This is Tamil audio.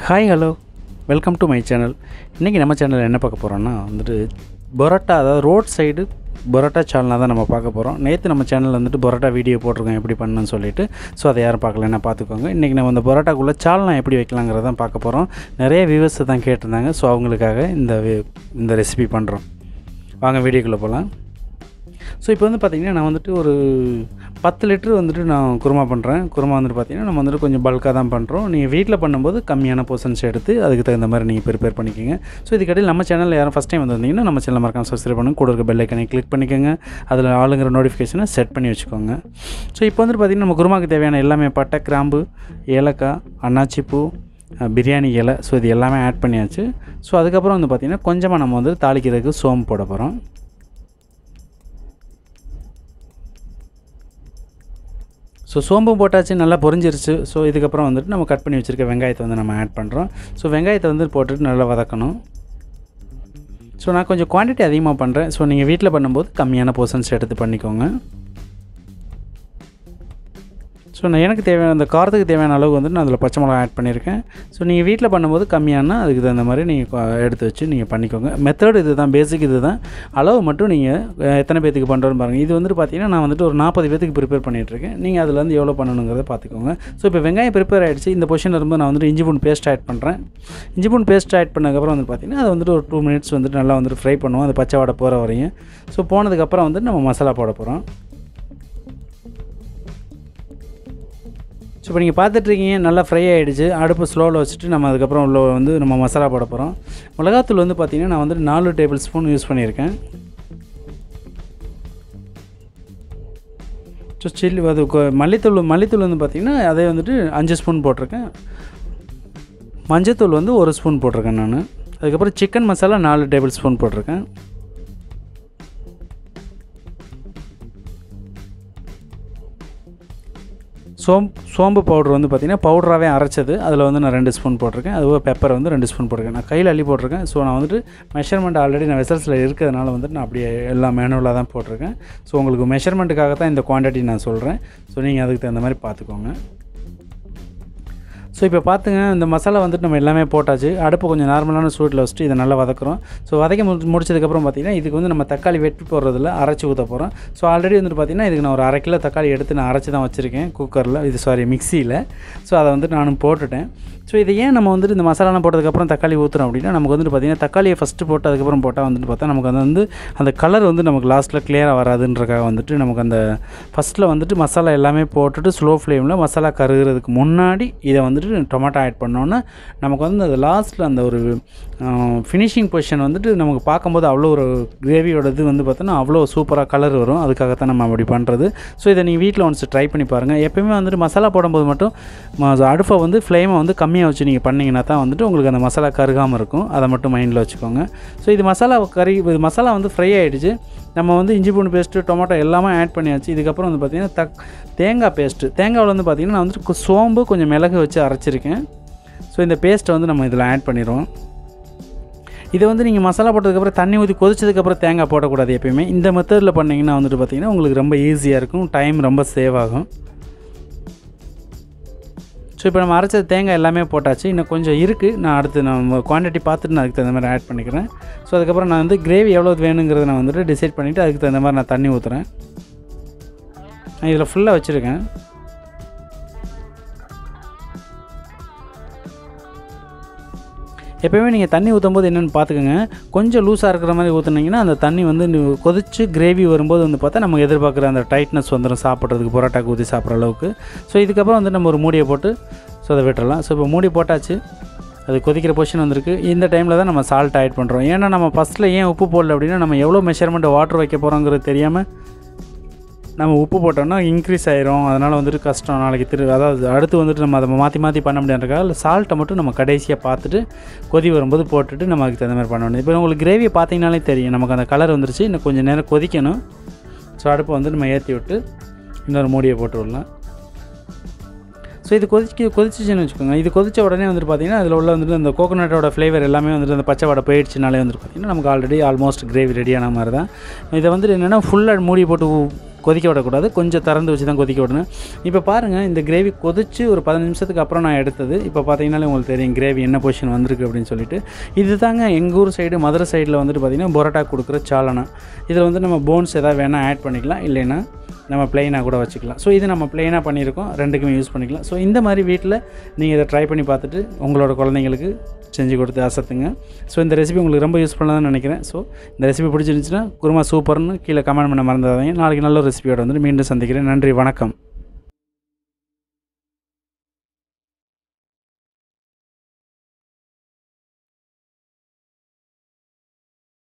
Hi hello welcome to my channel. இன்றைக்கி நம்ம சேனலில் என்ன பார்க்க போகிறோன்னா பரோட்டா, அதாவது ரோட் சைடு பரோட்டா சால்னா தான் நம்ம பார்க்க போகிறோம். நேற்று நம்ம சேனலில் பரோட்டா வீடியோ போட்டிருக்கோம் எப்படி பண்ணணும்னு சொல்லிட்டு. ஸோ அதை யாரும் பார்க்கலன்னா பார்த்துக்கோங்க. இன்றைக்கி நம்ம இந்த பரோட்டாக்குள்ளே சால்னா எப்படி வைக்கலாங்கிறதான் பார்க்க போகிறோம். நிறைய வியூவர்ஸ் தான் கேட்டிருந்தாங்க. ஸோ அவங்களுக்காக இந்த ரெசிபி பண்ணுறோம். வாங்க வீடியோக்குள்ளே போகலாம். ஸோ இப்போ பார்த்திங்கன்னா நான் ஒரு 10 லிட்டர் நான் குருமா பண்ணுறேன். குருமா பார்த்திங்கன்னா நம்ம கொஞ்சம் பல்காக தான் பண்ணுறோம். நீங்கள் வீட்டில் பண்ணும்போது கம்மியான போர்ஷன்ஸ் எடுத்து அதுக்கு தகுந்த மாதிரி நீங்கள் ப்ரிப்பேர் பண்ணிக்கோங்க. ஸோ இதுக்கடையில் நம்ம சேனலில் யாரும் ஃபஸ்ட் டைம் வந்திருந்தீங்கன்னா நம்ம சேனல் மறக்காம சப்ஸ்கிரைப் பண்ணுங்க. கூட இருக்க பெல் ஐக்கனை கிளிக் பண்ணிக்கோங்க. அதில் ஆளுங்கிற நோட்டிஃபிகேஷனை செட் பண்ணி வச்சுக்கோங்க. ஸோ இப்போ பார்த்திங்கன்னா நம்ம குருமாவுக்கு தேவையான எல்லாமே பட்டை, கிராம்பு, ஏலக்காய், அன்னாச்சிப்பூ, பிரியாணி இலை, ஸோ இது எல்லாமே ஆட் பண்ணியாச்சு. ஸோ அதுக்கப்புறம் பார்த்திங்கன்னா கொஞ்சமாக நம்ம தாளிக்கிறதுக்கு சோம்பு போட போகிறோம். ஸோ சோம்பு போட்டாச்சு, நல்லா பொரிஞ்சிருச்சு. ஸோ இதுக்கப்புறம் நம்ம கட் பண்ணி வச்சுருக்க வெங்காயத்தை நம்ம ஆட் பண்ணுறோம். ஸோ வெங்காயத்தை போட்டுட்டு நல்லா வதக்கணும். ஸோ நான் கொஞ்சம் குவான்டிட்டி அதிகமாக பண்ணுறேன். ஸோ நீங்கள் வீட்டில் பண்ணும்போது கம்மியான போர்ஷன்ஸ் எடுத்து பண்ணிக்கோங்க. ஸோ நான் எனக்கு தேவையான அந்த காரத்துக்கு தேவையான அளவு நான் அதில் பச்சை மிளகா ஆட் பண்ணியிருக்கேன். ஸோ நீங்கள் வீட்டில் பண்ணும்போது கம்மியான அதுக்கு தகுந்த மாதிரி நீங்கள் எடுத்து வச்சு நீங்கள் பண்ணிக்கோங்க. மெத்தட் இது தான், பேசிக் இது தான். அளவு மட்டும் நீங்கள் எத்தனை பேத்துக்கு பண்ணுறோன்னு பாருங்கள். இது பார்த்திங்கன்னா நான் ஒரு 40 பேத்துக்கு ப்ரிப்பேர் பண்ணிகிட்ருக்கேன். நீங்கள் அதில் எவ்வளோ பண்ணணுங்கிறத பார்த்துக்கோங்க. ஸோ இப்போ வெங்காயம் ப்ரிப்பேர் ஆகிடுச்சு. இந்த பொசிஷன் இருக்கும்போது நான் இஞ்சி பூண்டு பேஸ்ட் ஆட் பண்ணுறேன். இஞ்சி பூண்டு பேஸ்ட் ஆட் பண்ணதுக்கப்புறம் பார்த்திங்கன்னா அது ஒரு 2 மினிட்ஸ் நல்லா ஃப்ரை பண்ணுவோம், அது பச்சை வாடை போகிற வரையும். ஸோ போனதுக்கப்புறம் நம்ம மசாலா போட போகிறோம். ஸோ இப்போ நீங்கள் பார்த்துட்ருக்கீங்க, நல்லா ஃப்ரை ஆகிடுச்சு. அடுப்பு ஸ்லோவில் வச்சுட்டு நம்ம அதுக்கப்புறம் உள்ள நம்ம மசாலா போட போகிறோம். மிளகாத்தூள் பார்த்திங்கன்னா நான் 4 டேபிள் ஸ்பூன் யூஸ் பண்ணியிருக்கேன். ஸோ சில்லி அது மல்லித்தூள் பார்த்திங்கன்னா அதே 5 ஸ்பூன் போட்டிருக்கேன். மஞ்சத்தூள் 1 ஸ்பூன் போட்டிருக்கேன் நான். அதுக்கப்புறம் சிக்கன் மசாலா 4 டேபிள் ஸ்பூன் போட்டிருக்கேன். சோம்பு பவுடர் பார்த்திங்கன்னா பவுடராகவே அரைச்சது, அதில் நான் 2 ஸ்பூன் போட்டிருக்கேன். அதுவும் பெப்பர் 2 ஸ்பூன் போட்டிருக்கேன். நான் கையில் அள்ளி போட்டிருக்கேன். ஸோ நான் மெஷர்மெண்ட் ஆல்ரெடி நான் வெசல்ஸில் இருக்கிறதுனால நான் அப்படியே எல்லாம் மேனுவலாக தான் போட்டிருக்கேன். ஸோ உங்களுக்கு மெஷர்மெண்ட்டுக்காக தான் இந்த குவான்டிட்டி நான் சொல்கிறேன். ஸோ நீங்கள் அதுக்கு தகுந்த மாதிரி பார்த்துக்கோங்க. ஸோ இப்போ பார்த்துங்க, இந்த மசாலா நம்ம எல்லாமே போட்டாச்சு. அடுப்பு கொஞ்சம் நார்மலான சூட்டில் வச்சுட்டு இதை நல்லா வதக்குறோம். ஸோ வதக்கி முடிச்சதுக்கப்புறம் பார்த்திங்கன்னா இதுக்கு நம்ம தக்காளி வெட்டி போடுறதில்ல, அரைச்சி ஊற்ற போகிறோம். ஸோ ஆல்ரெடி பார்த்திங்கன்னா இதுக்கு நான் ஒரு 1/2 கிலோ தக்காளி எடுத்து நான் அரைச்சி தான் வச்சுருக்கேன் குக்கரில், மிக்சியில். ஸோ அதை நானும் போட்டுட்டேன். ஸோ இதை ஏன் நம்ம இந்த மசாலாலாம் போட்டதுக்கப்புறம் தக்காளி ஊற்றுறோம் அப்படின்னா, நமக்கு பார்த்திங்கன்னா தக்காளியை ஃபஸ்ட்டு போட்டு அதுக்கப்புறம் போட்டால் பார்த்தா நமக்கு அந்த கலர் நமக்கு லாஸ்ட்டில் கிளியராக வராதுன்றக்காக நமக்கு அந்த ஃபஸ்ட்டில் மசாலா எல்லாமே போட்டுட்டு ஸ்லோ ஃப்ளேமில் மசாலா கருகிறதுக்கு முன்னாடி இதை டொமேட்டோ ஆட் பண்ணோன்னா நமக்கு அந்த லாஸ்ட்டில் அந்த ஒரு ஃபினிஷிங் பொசிஷன் நமக்கு பார்க்கும்போது அவ்வளோ ஒரு கிரேவியோட இது பார்த்தோன்னா அவ்வளோ சூப்பராக கலர் வரும். அதுக்காகத்தான் நம்ம அப்படி பண்ணுறது. ஸோ இதை நீங்கள் வீட்டில் ஒன்ஸ் ட்ரை பண்ணி பாருங்கள். எப்போயுமே மசாலா போடும்போது மட்டும் அடுப்பை ஃப்ளேமை கம்மியாக வச்சு நீங்கள் பண்ணிங்கன்னா தான் உங்களுக்கு அந்த மசாலா கருகாமல் இருக்கும். அதை மட்டும் மைண்டில் வச்சுக்கோங்க. ஸோ இது மசாலா ஃப்ரை ஆகிடுச்சு. நம்ம இஞ்சி பூண்டு பேஸ்ட்டு, டொமேட்டோ எல்லாமே ஆட் பண்ணியாச்சு. இதுக்கப்புறம் பார்த்திங்கன்னா தேங்காய் பேஸ்ட்டு, தேங்காவில் பார்த்திங்கன்னா நான் சோம்பு கொஞ்சம் மிளகு வச்சு அரைச்சிருக்கேன். ஸோ இந்த பேஸ்ட்டை நம்ம இதில் ஆட் பண்ணிடுவோம். இதை நீங்கள் மசாலா போட்டதுக்கப்புறம் தண்ணி ஊற்றி கொதிச்சதுக்கப்புறம் தேங்காய் போடக்கூடாது. எப்பயுமே இந்த மெத்தடில் பண்ணிங்கன்னா பார்த்திங்கன்னா உங்களுக்கு ரொம்ப ஈஸியாக இருக்கும், டைம் ரொம்ப சேவ் ஆகும். ஸோ இப்போ நம்ம அரைச்சது தேங்காய் எல்லாமே போட்டாச்சு. இன்னும் கொஞ்சம் இருக்குது. நான் அடுத்து குவான்டிட்டி பார்த்துட்டு நான் அதுக்கு தகுந்த மாதிரி ஆட் பண்ணிக்கிறேன். ஸோ அதுக்கப்புறம் நான் கிரேவி எவ்வளோ வேணுங்கிறத நான் டிசைட் பண்ணிவிட்டு அதுக்கு தகுந்த மாதிரி நான் தண்ணி ஊற்றுறேன். நான் இதில் ஃபுல்லாக வச்சுருக்கேன். எப்போயுமே நீங்கள் தண்ணி ஊற்றும் போது என்னென்னு பார்த்துக்கோங்க. கொஞ்சம் லூஸாக இருக்கிற மாதிரி ஊற்றுனீங்கன்னா அந்த தண்ணி கொதிச்சு கிரேவி வரும்போது பார்த்தா நம்ம எதிர்பார்க்குற அந்த டைட்னஸ் வந்துடும் சாப்பிட்றதுக்கு, பரோட்டாக்கு ஊற்றி சாப்பிட்ற அளவுக்கு. ஸோ இதுக்கப்புறம் நம்ம ஒரு மூடியை போட்டு அதை விட்டுறலாம். ஸோ இப்போ மூடி போட்டாச்சு. அது கொதிக்கிற பொசிஷன் வந்திருக்கு. இந்த டைமில் தான் நம்ம சால்ட் ஆட் பண்ணுறோம். ஏன்னா நம்ம ஃபஸ்ட்டில் ஏன் உப்பு போடல அப்படின்னா, நம்ம எவ்வளோ மெஷர்மெண்ட் வாட்டர் வைக்க போகிறோங்கிறது தெரியாமல் நம்ம உப்பு போட்டோம்னா இன்க்ரீஸ் ஆயிரும். அதனால் கஷ்டம். நாளைக்கு அதாவது அடுத்து நம்ம அதை மாற்றி பண்ண முடியாதுக்காக இல்லை, சால்ட்டை மட்டும் நம்ம கடைசியாக பார்த்துட்டு கொதி வரும்போது போட்டுட்டு நம்ம அதுக்கு தகுந்த மாதிரி பண்ணணும். இப்போ உங்களுக்கு கிரேவியை பார்த்தீங்கனாலே தெரியும், நமக்கு அந்த கலர் வந்துருச்சு. இன்னும் கொஞ்சம் நேரம் கொதிக்கணும். ஸோ அடுப்பை நம்ம ஏற்றி விட்டு இன்னொரு மூடியை போட்டு விடலாம். ஸோ இது கொதிச்சிச்சுன்னு வச்சுக்கோங்க. இது கொதித்த உடனே பார்த்திங்கன்னா அதில் உள்ள அந்த கோகோனட்டோட ஃப்ளேவர் எல்லாமே அந்த பச்சை வடை போயிடுச்சுனாலே பார்த்திங்கன்னா நமக்கு ஆல்ரெடி ஆல்மோஸ்ட் கிரேவி ரெடியான மாதிரி தான். இதை என்னென்னா ஃபுல்லாக மூடி போட்டு கொதிக்க விடக்கூடாது, கொஞ்சம் திறந்து வச்சு தான் கொதிக்க விடணும். இப்போ பாருங்கள், இந்த கிரேவி கொதிச்சு ஒரு 15 நிமிஷத்துக்கு அப்புறம் நான் எடுத்தது. இப்போ பார்த்தீங்கன்னாலே உங்களுக்கு தெரியும் கிரேவி என்ன பொசிஷன் வந்திருக்கு அப்படின்னு சொல்லிட்டு. இது தாங்க எங்கள் ஊர் சைடு, மதுரை சைடில் வந்துட்டு பார்த்திங்கன்னா பரோட்டா கொடுக்குற சாலனா. இதில் வந்து நம்ம போன்ஸ் எதாவது வேணால் ஆட் பண்ணிக்கலாம், இல்லைன்னா நம்ம ப்ளெயினாக கூட வச்சுக்கலாம். ஸோ இது நம்ம ப்ளெயினாக பண்ணியிருக்கோம், ரெண்டுக்குமே யூஸ் பண்ணிக்கலாம். ஸோ இந்த மாதிரி வீட்டில் நீங்கள் இதை ட்ரை பண்ணி பார்த்துட்டு உங்களோட குழந்தைங்களுக்கு செஞ்சு கொடுத்து அசத்துங்க. ஸோ இந்த ரெசிபி உங்களுக்கு ரொம்ப யூஸ்ஃபுல்லாக நினைக்கிறேன். ஸோ இந்த ரெசிபி பிடிச்சிருந்துச்சுன்னா குருமா சூப்பர்னு கீழே கமெண்ட் பண்ண மறந்துடாதீங்க. நாளைக்கு நல்ல ஒரு ரெசிபியோட வந்து மீண்டும் சந்திக்கிறேன். நன்றி, வணக்கம்.